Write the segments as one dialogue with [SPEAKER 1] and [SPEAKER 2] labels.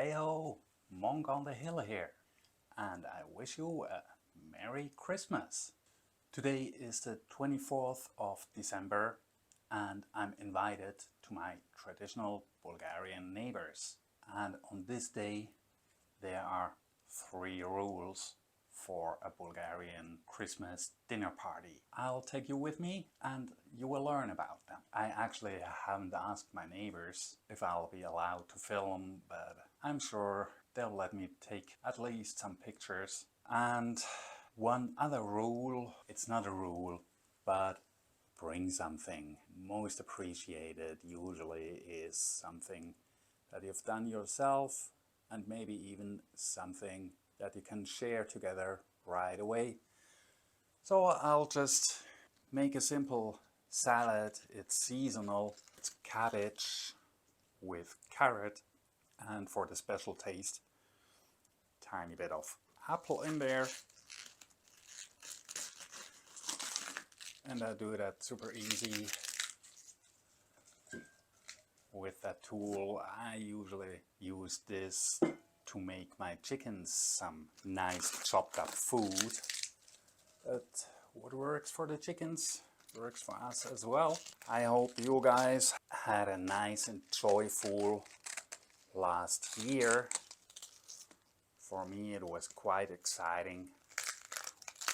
[SPEAKER 1] Heyo, Monk on the Hill here, and I wish you a Merry Christmas. Today is the 24th of December and I'm invited to my traditional Bulgarian neighbors. And on this day there are 3 rules for a Bulgarian Christmas dinner party. I'll take you with me and you will learn about them. I actually haven't asked my neighbors if I'll be allowed to film, but I'm sure they'll let me take at least some pictures. And one other rule, it's not a rule, but bring something. Most appreciated usually is something that you've done yourself and maybe even something that you can share together right away. So I'll just make a simple salad. It's seasonal. It's cabbage with carrot, and for the special taste, tiny bit of apple in there. And I do that super easy with that tool. I usually use this to make my chickens some nice chopped up food. But what works for the chickens works for us as well. I hope you guys had a nice and joyful last year. For me it was quite exciting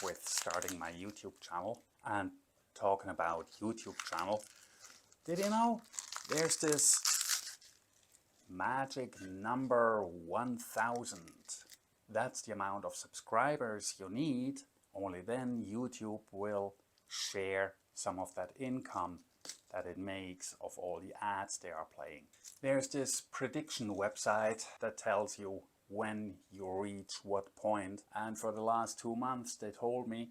[SPEAKER 1] with starting my YouTube channel. And talking about YouTube channel, did you know there's this magic number 1000? That's the amount of subscribers you need. Only then YouTube will share some of that income that it makes of all the ads they are playing. There's this prediction website that tells you when you reach what point, and for the last 2 months they told me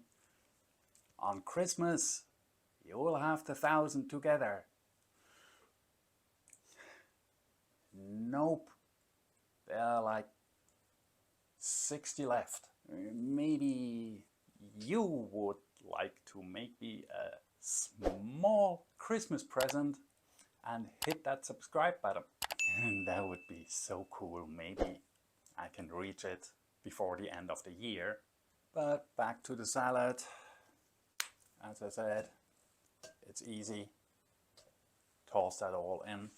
[SPEAKER 1] on Christmas you will have the 1000 together. Nope, there are like 60 left. Maybe you would like to make me a small Christmas present and hit that subscribe button. That would be so cool. Maybe I can reach it before the end of the year. But back to the salad. As I said, it's easy. Toss that all in.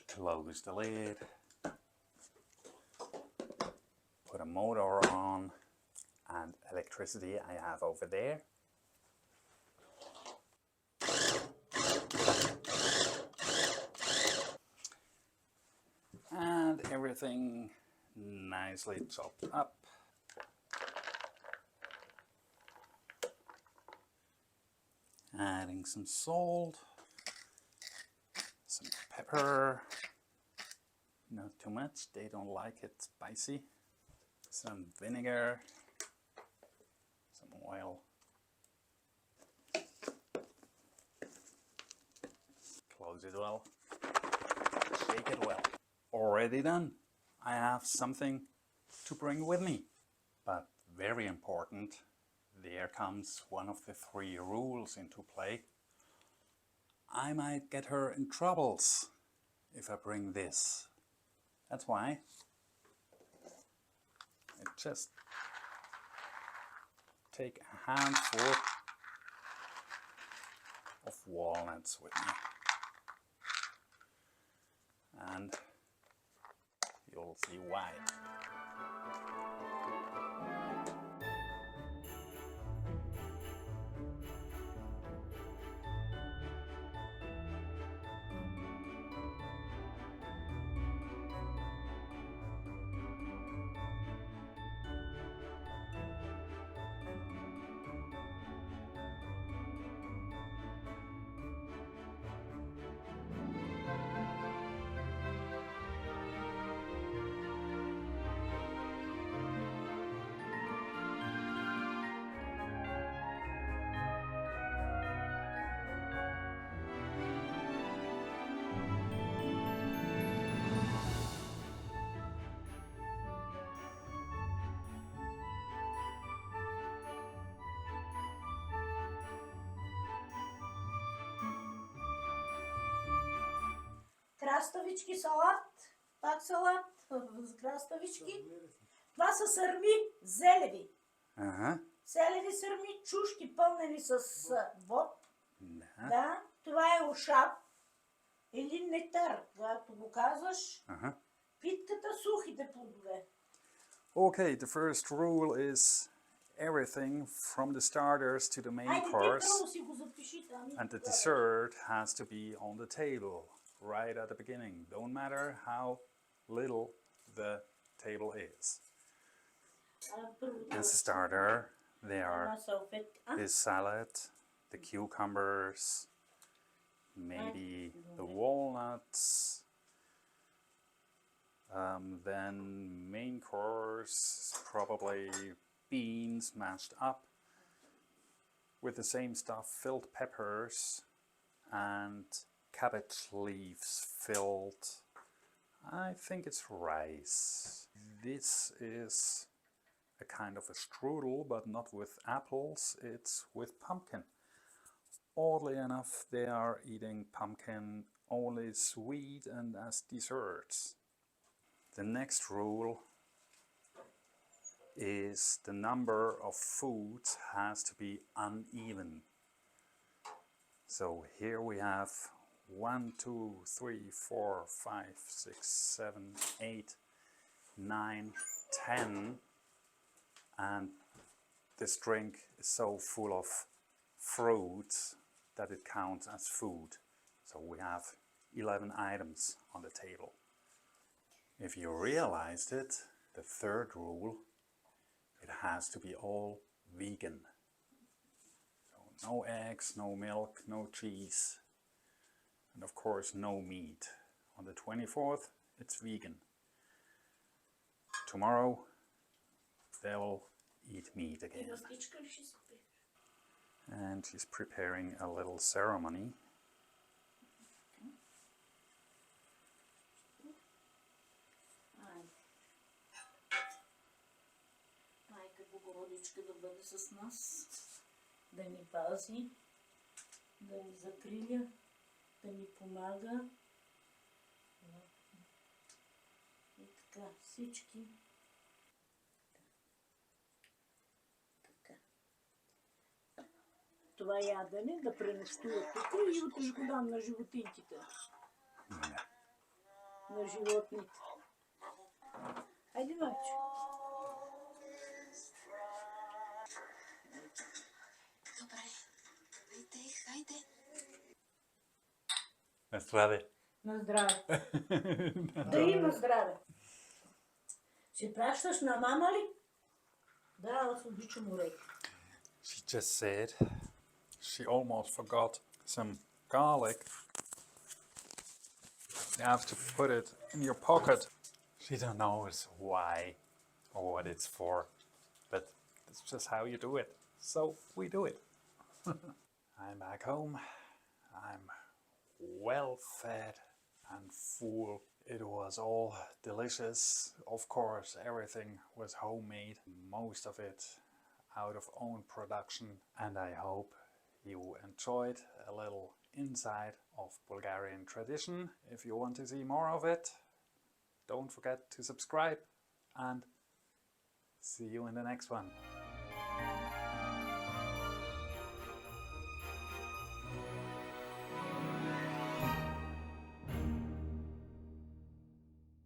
[SPEAKER 1] Close the lid. Put a motor on. And electricity I have over there. And everything nicely chopped up. Adding some salt, some pepper, not too much, they don't like it spicy, some vinegar, some oil, close it well, shake it well. Already done. I have something to bring with me, but very important. There comes one of the 3 rules into play. I might get her in troubles if I bring this. That's why I just take a handful of walnuts with me. And you'll see why.
[SPEAKER 2] Краставички салат, пак салат, краставички. Това са сърми, зелеви.
[SPEAKER 1] Aha.
[SPEAKER 2] Зелеви сърми, чушки, пълнени с вод.
[SPEAKER 1] Да.
[SPEAKER 2] Да, това е ушап или нектар, когато го казваш.
[SPEAKER 1] Aha.
[SPEAKER 2] Питката, сухите плодове.
[SPEAKER 1] Okay, the first rule is everything from the starters to the main
[SPEAKER 2] Айде,
[SPEAKER 1] course
[SPEAKER 2] ти първо си го запиши там.
[SPEAKER 1] and the dessert has to be on the table right at the beginning. Don't matter how little the table is. As a starter, there are this salad, the cucumbers, maybe the walnuts, then main course, probably beans mashed up with the same stuff, filled peppers and cabbage leaves filled. I think it's rice. This is a kind of a strudel, but not with apples, it's with pumpkin. Oddly enough, they are eating pumpkin only sweet and as desserts. The next rule is the number of foods has to be uneven. So here we have 1, 2, 3, 4, 5, 6, 7, 8, 9, 10, and this drink is so full of fruits that it counts as food. So we have 11 items on the table. If you realized it, the third rule, it has to be all vegan. So no eggs, no milk, no cheese, and of course no meat. On the 24th, it's vegan. Tomorrow, they'll eat meat again. And she's preparing a little ceremony.
[SPEAKER 2] Майка Богородичка да бъде с нас, да ни пази, да ни закриля, да ни помага. И така, всички. Така. Това ядене да пренощува тук и утре ще го дам на животинките. На животните. Хайде, Марчо.
[SPEAKER 3] Добре. Хайде, хайде.
[SPEAKER 1] На здраве.
[SPEAKER 2] На здраве. Да има здраве. Ще пращаш на мама ли? Да, аз обичам орехи.
[SPEAKER 1] She just said she almost forgot some garlic. You have to put it in your pocket. She don't know why or what it's for, but it's just how you do it. So we do it. I'm back home. I'm well fed and full. It was all delicious. Of course, everything was homemade, most of it out of own production, and I hope you enjoyed a little insight of Bulgarian tradition. If you want to see more of it, don't forget to subscribe, and see you in the next one.